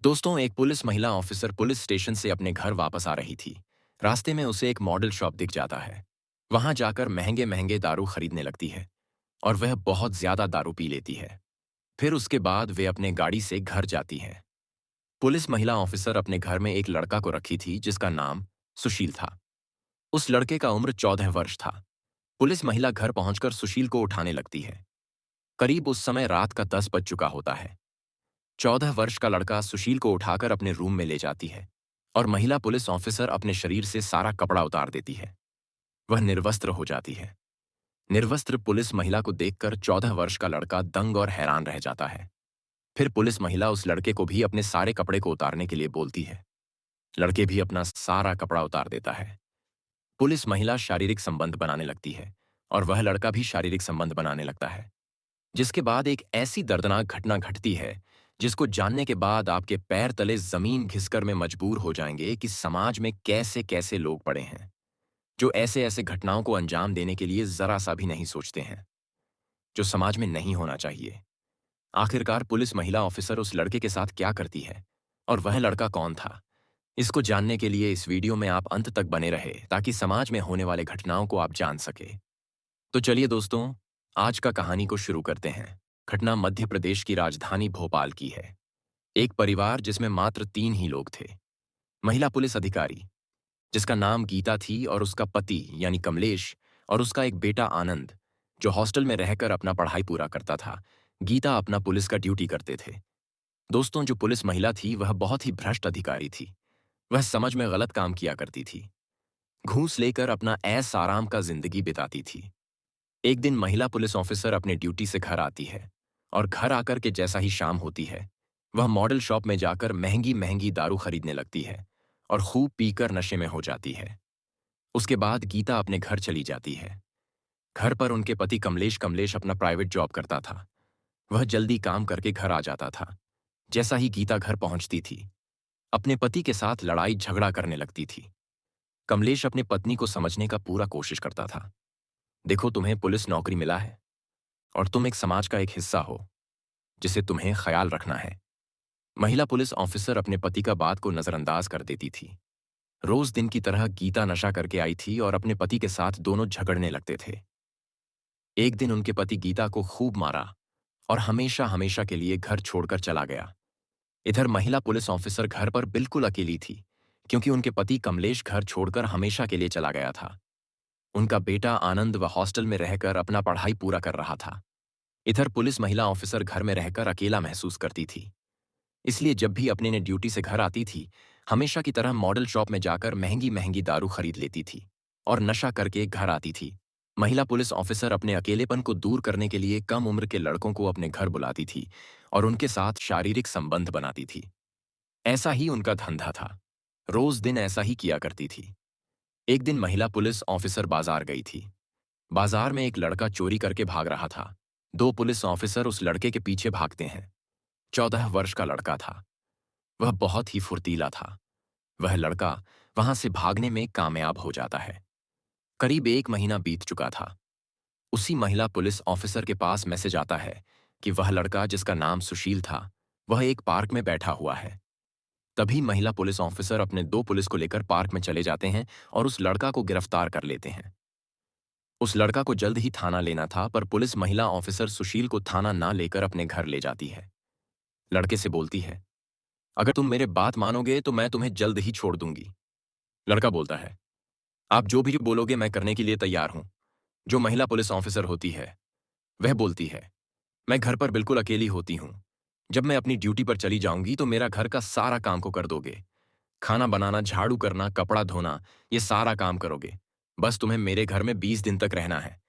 दोस्तों, एक पुलिस महिला ऑफिसर पुलिस स्टेशन से अपने घर वापस आ रही थी। रास्ते में उसे एक मॉडल शॉप दिख जाता है। वहां जाकर महंगे महंगे दारू खरीदने लगती है और वह बहुत ज्यादा दारू पी लेती है। फिर उसके बाद वे अपने गाड़ी से घर जाती है। पुलिस महिला ऑफिसर अपने घर में एक लड़का को रखी थी जिसका नाम सुशील था। उस लड़के का उम्र 14 वर्ष था। पुलिस महिला घर पहुंचकर सुशील को उठाने लगती है। करीब उस समय रात का 10 बज चुका होता है। 14 वर्ष का लड़का सुशील को उठाकर अपने रूम में ले जाती है और महिला पुलिस ऑफिसर अपने शरीर से सारा कपड़ा उतार देती है। वह निर्वस्त्र हो जाती है। निर्वस्त्र पुलिस महिला को देखकर 14 वर्ष का लड़का दंग और हैरान रह जाता है। फिर पुलिस महिला उस लड़के को भी अपने सारे कपड़े को उतारने के लिए बोलती है। लड़के भी अपना सारा कपड़ा उतार देता है। पुलिस महिला शारीरिक संबंध बनाने लगती है और वह लड़का भी शारीरिक संबंध बनाने लगता है। जिसके बाद एक ऐसी दर्दनाक घटना घटती है जिसको जानने के बाद आपके पैर तले जमीन घिसकर में मजबूर हो जाएंगे कि समाज में कैसे कैसे लोग पड़े हैं जो ऐसे ऐसे घटनाओं को अंजाम देने के लिए जरा सा भी नहीं सोचते हैं, जो समाज में नहीं होना चाहिए। आखिरकार पुलिस महिला ऑफिसर उस लड़के के साथ क्या करती है और वह लड़का कौन था, इसको जानने के लिए इस वीडियो में आप अंत तक बने रहे ताकि समाज में होने वाले घटनाओं को आप जान सके। तो चलिए दोस्तों, आज का कहानी को शुरू करते हैं। घटना मध्य प्रदेश की राजधानी भोपाल की है। एक परिवार जिसमें मात्र 3 ही लोग थे। महिला पुलिस अधिकारी जिसका नाम गीता थी और उसका पति यानी कमलेश और उसका एक बेटा आनंद जो हॉस्टल में रहकर अपना पढ़ाई पूरा करता था। गीता अपना पुलिस का ड्यूटी करते थे। दोस्तों, जो पुलिस महिला थी वह बहुत ही भ्रष्ट अधिकारी थी। वह समझ में गलत काम किया करती थी। घूस लेकर अपना ऐश आराम का जिंदगी बिताती थी। एक दिन महिला पुलिस ऑफिसर अपने ड्यूटी से घर आती है और घर आकर के जैसा ही शाम होती है वह मॉडल शॉप में जाकर महंगी महंगी दारू खरीदने लगती है और खूब पीकर नशे में हो जाती है। उसके बाद गीता अपने घर चली जाती है। घर पर उनके पति कमलेश कमलेश अपना प्राइवेट जॉब करता था। वह जल्दी काम करके घर आ जाता था। जैसा ही गीता घर पहुंचती थी अपने पति के साथ लड़ाई झगड़ा करने लगती थी। कमलेश अपनी पत्नी को समझने का पूरा कोशिश करता था। देखो, तुम्हें पुलिस नौकरी मिला है और तुम एक समाज का एक हिस्सा हो जिसे तुम्हें ख्याल रखना है। महिला पुलिस ऑफिसर अपने पति का बात को नजरअंदाज कर देती थी। रोज दिन की तरह गीता नशा करके आई थी और अपने पति के साथ दोनों झगड़ने लगते थे। एक दिन उनके पति गीता को खूब मारा और हमेशा हमेशा के लिए घर छोड़कर चला गया। इधर महिला पुलिस ऑफिसर घर पर बिल्कुल अकेली थी क्योंकि उनके पति कमलेश घर छोड़कर हमेशा के लिए चला गया था। उनका बेटा आनंद वह हॉस्टल में रहकर अपना पढ़ाई पूरा कर रहा था। इधर पुलिस महिला ऑफिसर घर में रहकर अकेला महसूस करती थी। इसलिए जब भी अपने ने ड्यूटी से घर आती थी हमेशा की तरह मॉडल शॉप में जाकर महंगी महंगी दारू खरीद लेती थी और नशा करके घर आती थी। महिला पुलिस ऑफिसर अपने अकेलेपन को दूर करने के लिए कम उम्र के लड़कों को अपने घर बुलाती थी और उनके साथ शारीरिक संबंध बनाती थी। ऐसा ही उनका धंधा था। रोज दिन ऐसा ही किया करती थी। एक दिन महिला पुलिस ऑफिसर बाजार गई थी। बाजार में एक लड़का चोरी करके भाग रहा था। 2 पुलिस ऑफिसर उस लड़के के पीछे भागते हैं। 14 वर्ष का लड़का था। वह बहुत ही फुर्तीला था। वह लड़का वहां से भागने में कामयाब हो जाता है। करीब 1 महीना बीत चुका था। उसी महिला पुलिस ऑफिसर के पास मैसेज आता है कि वह लड़का जिसका नाम सुशील था वह एक पार्क में बैठा हुआ है। तभी महिला पुलिस ऑफिसर अपने 2 पुलिस को लेकर पार्क में चले जाते हैं और उस लड़का को गिरफ्तार कर लेते हैं। उस लड़का को जल्द ही थाना लेना था पर पुलिस महिला ऑफिसर सुशील को थाना ना लेकर अपने घर ले जाती है। लड़के से बोलती है, अगर तुम मेरे बात मानोगे तो मैं तुम्हें जल्द ही छोड़ दूंगी। लड़का बोलता है, आप जो भी बोलोगे मैं करने के लिए तैयार हूं। जो महिला पुलिस ऑफिसर होती है वह बोलती है, मैं घर पर बिल्कुल अकेली होती हूं। जब मैं अपनी ड्यूटी पर चली जाऊंगी तो मेरा घर का सारा काम को कर दोगे। खाना बनाना, झाड़ू करना, कपड़ा धोना, ये सारा काम करोगे। बस तुम्हें मेरे घर में 20 दिन तक रहना है।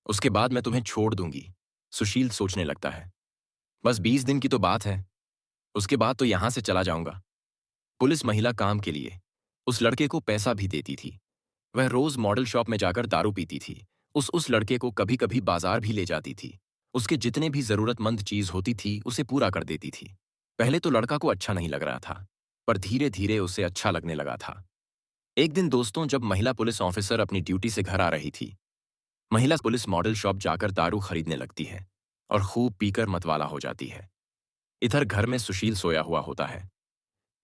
उसके बाद मैं तुम्हें छोड़ दूंगी। सुशील सोचने लगता है, बस 20 दिन की तो बात है, उसके बाद तो यहां से चला जाऊंगा। पुलिस महिला काम के लिए उस लड़के को पैसा भी देती थी। वह रोज मॉडल शॉप में जाकर दारू पीती थी। उस लड़के को कभी कभी बाजार भी ले जाती थी। उसके जितने भी जरूरतमंद चीज होती थी उसे पूरा कर देती थी। पहले तो लड़का को अच्छा नहीं लग रहा था पर धीरे धीरे उसे अच्छा लगने लगा था। एक दिन दोस्तों, जब महिला पुलिस ऑफिसर अपनी ड्यूटी से घर आ रही थी महिला पुलिस मॉडल शॉप जाकर दारू खरीदने लगती है और खूब पीकर मतवाला हो जाती है। इधर घर में सुशील सोया हुआ होता है।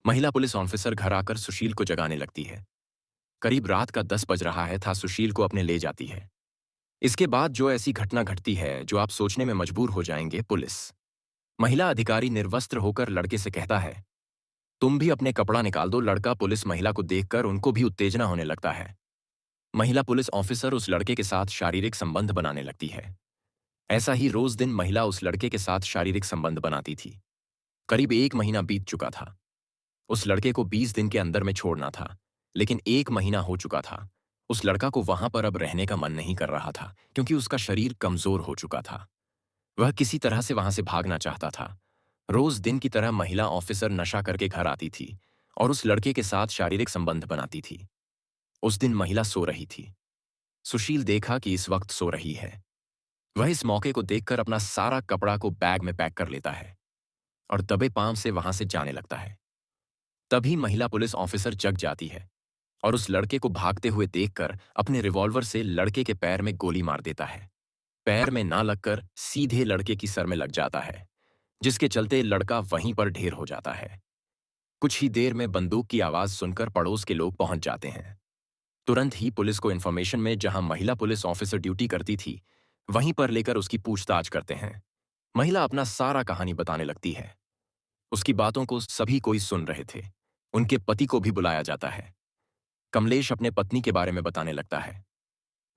महिला पुलिस ऑफिसर घर आकर सुशील को जगाने लगती है। करीब रात का 10 बज रहा है था, सुशील को अपने ले जाती है। इसके बाद जो ऐसी घटना घटती है जो आप सोचने में मजबूर हो जाएंगे। पुलिस महिला अधिकारी निर्वस्त्र होकर लड़के से कहता है, तुम भी अपने कपड़ा निकाल दो। लड़का पुलिस महिला को देखकर उनको भी उत्तेजना होने लगता है। महिला पुलिस ऑफिसर उस लड़के के साथ शारीरिक संबंध बनाने लगती है। ऐसा ही रोज दिन महिला उस लड़के के साथ शारीरिक संबंध बनाती थी। करीब 1 महीना बीत चुका था। उस लड़के को 20 दिन के अंदर में छोड़ना था, लेकिन 1 महीना हो चुका था। उस लड़का को वहां पर अब रहने का मन नहीं कर रहा था, क्योंकि उसका शरीर कमजोर हो चुका था। वह किसी तरह से वहां से भागना चाहता था। रोज दिन की तरह महिला ऑफिसर नशा करके घर आती थी और उस लड़के के साथ शारीरिक संबंध बनाती थी। उस दिन महिला सो रही थी। सुशील देखा कि इस वक्त सो रही है। वह इस मौके को देखकर अपना सारा कपड़ा को बैग में पैक कर लेता है और दबे पांव से वहां से जाने लगता है। तभी महिला पुलिस ऑफिसर जग जाती है और उस लड़के को भागते हुए देखकर अपने रिवॉल्वर से लड़के के पैर में गोली मार देता है। पैर में ना लगकर सीधे लड़के की सर में लग जाता है, जिसके चलते लड़का वहीं पर ढेर हो जाता है। कुछ ही देर में बंदूक की आवाज सुनकर पड़ोस के लोग पहुंच जाते हैं। तुरंत ही पुलिस को इन्फॉर्मेशन में जहां महिला पुलिस ऑफिसर ड्यूटी करती थी, वहीं पर लेकर उसकी पूछताछ करते हैं। महिला अपना सारा कहानी बताने लगती है। उसकी बातों को सभी कोई सुन रहे थे। उनके पति को भी बुलाया जाता है। कमलेश अपने पत्नी के बारे में बताने लगता है।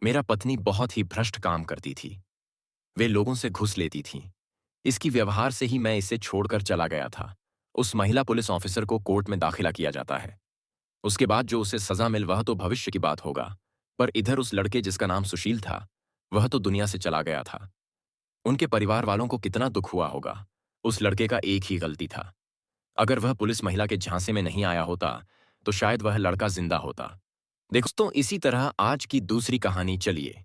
मेरा पत्नी बहुत ही भ्रष्ट काम करती थी। वे लोगों से घुस लेती थी। इसकी व्यवहार से ही मैं इसे छोड़कर चला गया था। उस महिला पुलिस ऑफिसर को कोर्ट में दाखिला किया जाता है। उसके बाद जो उसे सजा मिल वह तो भविष्य की बात होगा, पर इधर उस लड़के जिसका नाम सुशील था, वह तो दुनिया से चला गया था। उनके परिवार वालों को कितना दुख हुआ होगा। उस लड़के का एक ही गलती था। अगर वह पुलिस महिला के झांसे में नहीं आया होता तो शायद वह लड़का जिंदा होता। दोस्तों, इसी तरह आज की दूसरी कहानी चलिए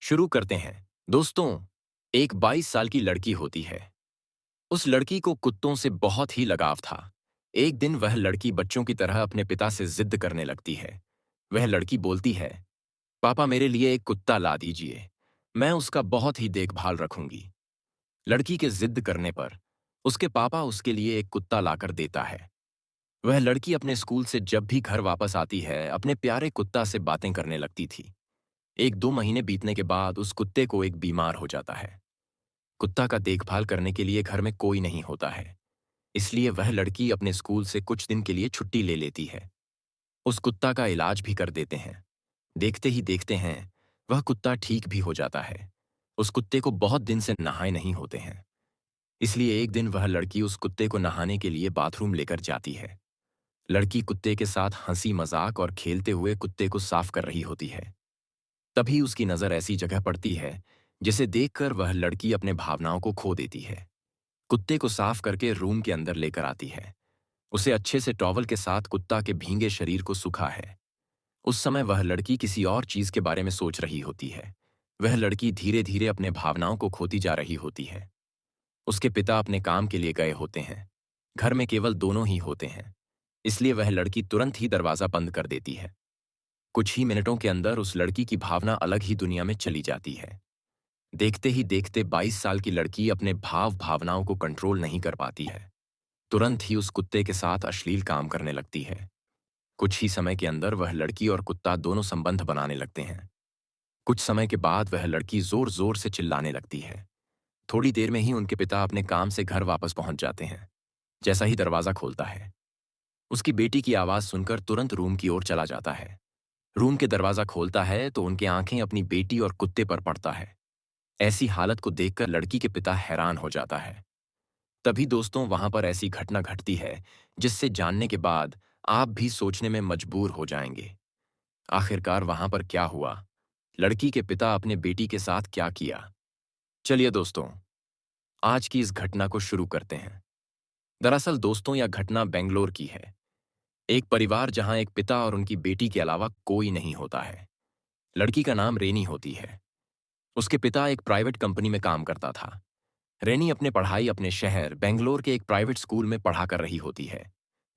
शुरू करते हैं। दोस्तों, एक 22 साल की लड़की होती है। उस लड़की को कुत्तों से बहुत ही लगाव था। एक दिन वह लड़की बच्चों की तरह अपने पिता से जिद करने लगती है। वह लड़की बोलती है, पापा मेरे लिए एक कुत्ता ला दीजिए, मैं उसका बहुत ही देखभाल रखूंगी। लड़की के जिद करने पर उसके पापा उसके लिए एक कुत्ता लाकर देता है। वह लड़की अपने स्कूल से जब भी घर वापस आती है, अपने प्यारे कुत्ता से बातें करने लगती थी। 1-2 महीने बीतने के बाद उस कुत्ते को एक बीमार हो जाता है। कुत्ता का देखभाल करने के लिए घर में कोई नहीं होता है, इसलिए वह लड़की अपने स्कूल से कुछ दिन के लिए छुट्टी ले लेती है। उस कुत्ता का इलाज भी कर देते हैं। देखते ही देखते हैं वह कुत्ता ठीक भी हो जाता है। उस कुत्ते को बहुत दिन से नहाए नहीं होते हैं, इसलिए एक दिन वह लड़की उस कुत्ते को नहाने के लिए बाथरूम लेकर जाती है। लड़की कुत्ते के साथ हंसी मजाक और खेलते हुए कुत्ते को साफ कर रही होती है। तभी उसकी नजर ऐसी जगह पड़ती है जिसे देखकर वह लड़की अपने भावनाओं को खो देती है। कुत्ते को साफ करके रूम के अंदर लेकर आती है। उसे अच्छे से टॉवल के साथ कुत्ता के भींगे शरीर को सूखा है। उस समय वह लड़की किसी और चीज के बारे में सोच रही होती है। वह लड़की धीरे धीरे अपने भावनाओं को खोती जा रही होती है। उसके पिता अपने काम के लिए गए होते हैं। घर में केवल दोनों ही होते हैं, इसलिए वह लड़की तुरंत ही दरवाजा बंद कर देती है। कुछ ही मिनटों के अंदर उस लड़की की भावना अलग ही दुनिया में चली जाती है। देखते ही देखते 22 साल की लड़की अपने भावनाओं को कंट्रोल नहीं कर पाती है। तुरंत ही उस कुत्ते के साथ अश्लील काम करने लगती है। कुछ ही समय के अंदर वह लड़की और कुत्ता दोनों संबंध बनाने लगते हैं। कुछ समय के बाद वह लड़की जोर जोर से चिल्लाने लगती है। थोड़ी देर में ही उनके पिता अपने काम से घर वापस पहुंच जाते हैं। जैसा ही दरवाजा खोलता है, उसकी बेटी की आवाज सुनकर तुरंत रूम की ओर चला जाता है। रूम के दरवाजा खोलता है तो उनकी आंखें अपनी बेटी और कुत्ते पर पड़ता है। ऐसी हालत को देखकर लड़की के पिता हैरान हो जाता है। तभी दोस्तों, वहां पर ऐसी घटना घटती है जिससे जानने के बाद आप भी सोचने में मजबूर हो जाएंगे। आखिरकार वहां पर क्या हुआ? लड़की के पिता अपने बेटी के साथ क्या किया? चलिए दोस्तों, आज की इस घटना को शुरू करते हैं। दरअसल दोस्तों, यह घटना बेंगलोर की है। एक परिवार जहां एक पिता और उनकी बेटी के अलावा कोई नहीं होता है। लड़की का नाम रेनी होती है। उसके पिता एक प्राइवेट कंपनी में काम करता था। रेनी अपने पढ़ाई अपने शहर बेंगलोर के एक प्राइवेट स्कूल में पढ़ा कर रही होती है।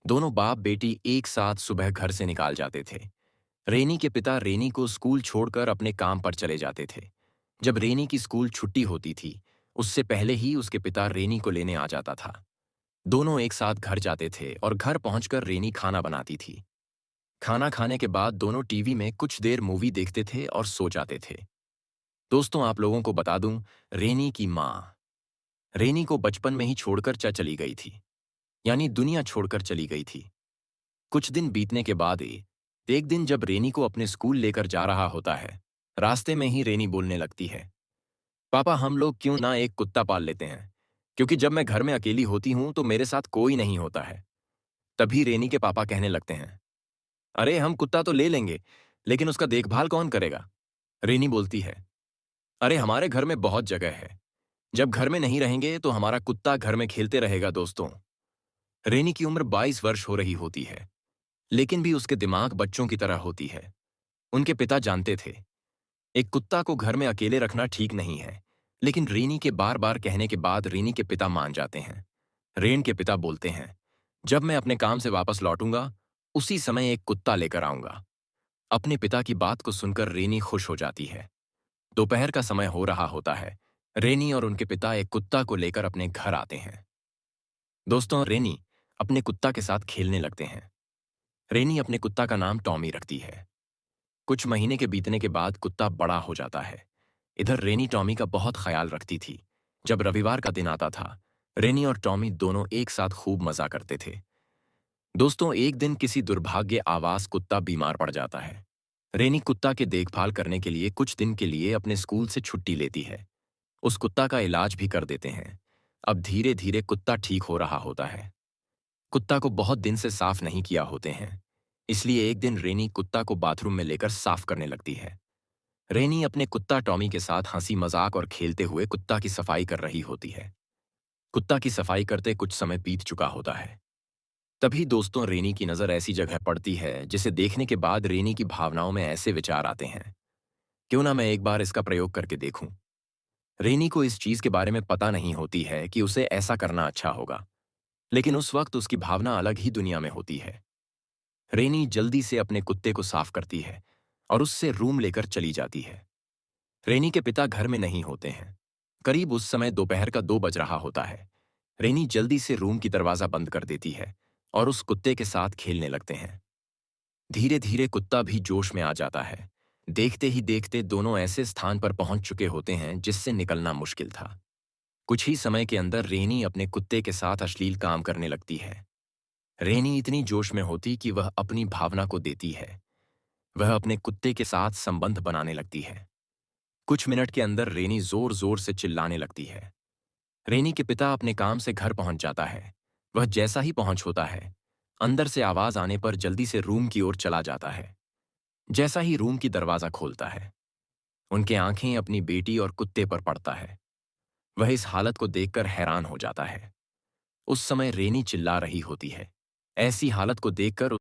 दोनों बाप बेटी एक साथ सुबह घर से निकाल जाते थे। रेनी के पिता रेनी को स्कूल छोड़कर अपने काम पर चले जाते थे। जब रेनी की स्कूल छुट्टी होती थी, उससे पहले ही उसके पिता रेनी को लेने आ जाता था। दोनों एक साथ घर जाते थे और घर पहुंचकर रेनी खाना बनाती थी। खाना खाने के बाद दोनों टीवी में कुछ देर मूवी देखते थे और सो जाते थे। दोस्तों, आप लोगों को बता दूं, रेनी की माँ रेनी को बचपन में ही छोड़कर चली गई थी, यानी दुनिया छोड़कर चली गई थी। कुछ दिन बीतने के बाद एक दिन जब रेनी को अपने स्कूल लेकर जा रहा होता है, रास्ते में ही रेनी बोलने लगती है, पापा हम लोग क्यों ना एक कुत्ता पाल लेते हैं, क्योंकि जब मैं घर में अकेली होती हूं तो मेरे साथ कोई नहीं होता है। तभी रेनी के पापा कहने लगते हैं, अरे हम कुत्ता तो ले लेंगे, लेकिन उसका देखभाल कौन करेगा? रेनी बोलती है, अरे हमारे घर में बहुत जगह है, जब घर में नहीं रहेंगे तो हमारा कुत्ता घर में खेलते रहेगा। दोस्तों, रेनी की उम्र 22 वर्ष हो रही होती है, लेकिन भी उसके दिमाग बच्चों की तरह होती है। उनके पिता जानते थे, एक कुत्ता को घर में अकेले रखना ठीक नहीं है, लेकिन रेनी के बार बार कहने के बाद रेनी के पिता मान जाते हैं। रेन के पिता बोलते हैं, जब मैं अपने काम से वापस लौटूंगा, उसी समय एक कुत्ता लेकर आऊंगा। अपने पिता की बात को सुनकर रेनी खुश हो जाती है। दोपहर का समय हो रहा होता है। रेनी और उनके पिता एक कुत्ता को लेकर अपने घर आते हैं। दोस्तों, रेनी अपने कुत्ता के साथ खेलने लगते हैं। रेनी अपने कुत्ता का नाम टॉमी रखती है। कुछ महीने के बीतने के बाद कुत्ता बड़ा हो जाता है। इधर रेनी टॉमी का बहुत ख्याल रखती थी। जब रविवार का दिन आता था, रेनी और टॉमी दोनों एक साथ खूब मजा करते थे। दोस्तों, एक दिन किसी दुर्भाग्य आवास कुत्ता बीमार पड़ जाता है। रेनी कुत्ता के देखभाल करने के लिए कुछ दिन के लिए अपने स्कूल से छुट्टी लेती है। उस कुत्ता का इलाज भी कर देते हैं। अब धीरे धीरे कुत्ता ठीक हो रहा होता है। कुत्ता को बहुत दिन से साफ नहीं किया होते हैं, इसलिए एक दिन रेनी कुत्ता को बाथरूम में लेकर साफ करने लगती है। रेनी अपने कुत्ता टॉमी के साथ हंसी मजाक और खेलते हुए कुत्ता की सफाई कर रही होती है। कुत्ता की सफाई करते कुछ समय बीत चुका होता है। तभी दोस्तों, रेनी की नज़र ऐसी जगह पड़ती है जिसे देखने के बाद रेनी की भावनाओं में ऐसे विचार आते हैं, क्यों ना मैं एक बार इसका प्रयोग करके देखूं। रेनी को इस चीज के बारे में पता नहीं होती है कि उसे ऐसा करना अच्छा होगा, लेकिन उस वक्त उसकी भावना अलग ही दुनिया में होती है। रेनी जल्दी से अपने कुत्ते को साफ करती है और उससे रूम लेकर चली जाती है। रेनी के पिता घर में नहीं होते हैं। करीब उस समय दोपहर का 2 बज रहा होता है। रेनी जल्दी से रूम की दरवाजा बंद कर देती है और उस कुत्ते के साथ खेलने लगते हैं। धीरे धीरे कुत्ता भी जोश में आ जाता है। देखते ही देखते दोनों ऐसे स्थान पर पहुंच चुके होते हैं जिससे निकलना मुश्किल था। कुछ ही समय के अंदर रेनी अपने कुत्ते के साथ अश्लील काम करने लगती है। रेनी इतनी जोश में होती कि वह अपनी भावना को देती है। वह अपने कुत्ते के साथ संबंध बनाने लगती है। कुछ मिनट के अंदर रेनी जोर जोर से चिल्लाने लगती है। रेनी के पिता अपने काम से घर पहुंच जाता है। वह जैसा ही पहुंच होता है, अंदर से आवाज आने पर जल्दी से रूम की ओर चला जाता है। जैसा ही रूम की दरवाजा खोलता है, उनके आंखें अपनी बेटी और कुत्ते पर पड़ता है। वह इस हालत को देखकर हैरान हो जाता है। उस समय रेनी चिल्ला रही होती है। ऐसी हालत को देखकर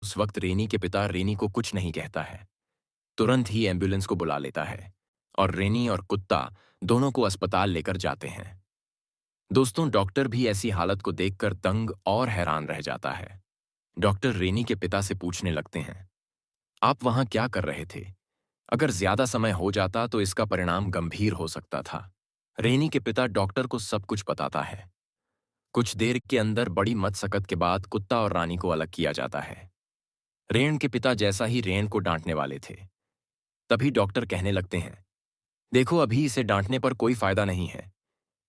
उस वक्त रेनी के पिता रेनी को कुछ नहीं कहता है। तुरंत ही एम्बुलेंस को बुला लेता है और रेनी और कुत्ता दोनों को अस्पताल लेकर जाते हैं। दोस्तों, डॉक्टर भी ऐसी हालत को देखकर दंग और हैरान रह जाता है। डॉक्टर रेनी के पिता से पूछने लगते हैं, आप वहां क्या कर रहे थे? अगर ज्यादा समय हो जाता तो इसका परिणाम गंभीर हो सकता था। रेनी के पिता डॉक्टर को सब कुछ बताता है। कुछ देर के अंदर बड़ी मशक्कत के बाद कुत्ता और रानी को अलग किया जाता है। रेन के पिता जैसा ही रेन को डांटने वाले थे, तभी डॉक्टर कहने लगते हैं, देखो अभी इसे डांटने पर कोई फायदा नहीं है।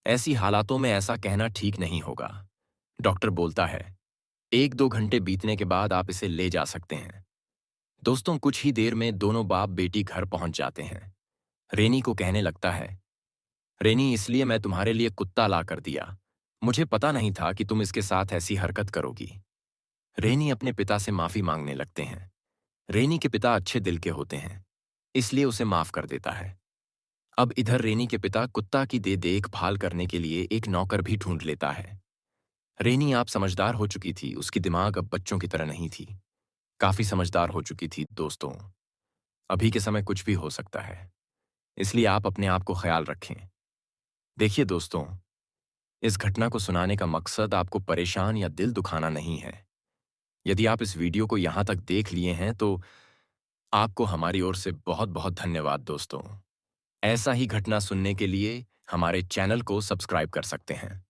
ऐसी हालातों में ऐसा कहना ठीक नहीं होगा। डॉक्टर बोलता है, 1-2 घंटे बीतने के बाद आप इसे ले जा सकते हैं। दोस्तों, कुछ ही देर में दोनों बाप बेटी घर पहुंच जाते हैं। रेनी को कहने लगता है, रेनी इसलिए मैं तुम्हारे लिए कुत्ता ला कर दिया। मुझे पता नहीं था कि तुम इसके साथ ऐसी हरकत करोगी। रेनी अपने पिता से माफी मांगने लगते हैं। रेनी के पिता अच्छे दिल के होते हैं, इसलिए उसे माफ कर देता है। अब इधर रेनी के पिता कुत्ता की देखभाल करने के लिए एक नौकर भी ढूंढ लेता है। रेनी आप समझदार हो चुकी थी, उसकी दिमाग अब बच्चों की तरह नहीं थी। काफी समझदार हो चुकी थी दोस्तों। अभी के समय कुछ भी हो सकता है, इसलिए आप अपने आप को ख्याल रखें। देखिए दोस्तों, इस घटना को सुनाने का मकसद आपको परेशान या दिल दुखाना नहीं है। यदि आप इस वीडियो को यहाँ तक देख लिए हैं तो आपको हमारी ओर से बहुत-बहुत धन्यवाद दोस्तों। ऐसा ही घटना सुनने के लिए हमारे चैनल को सब्सक्राइब कर सकते हैं।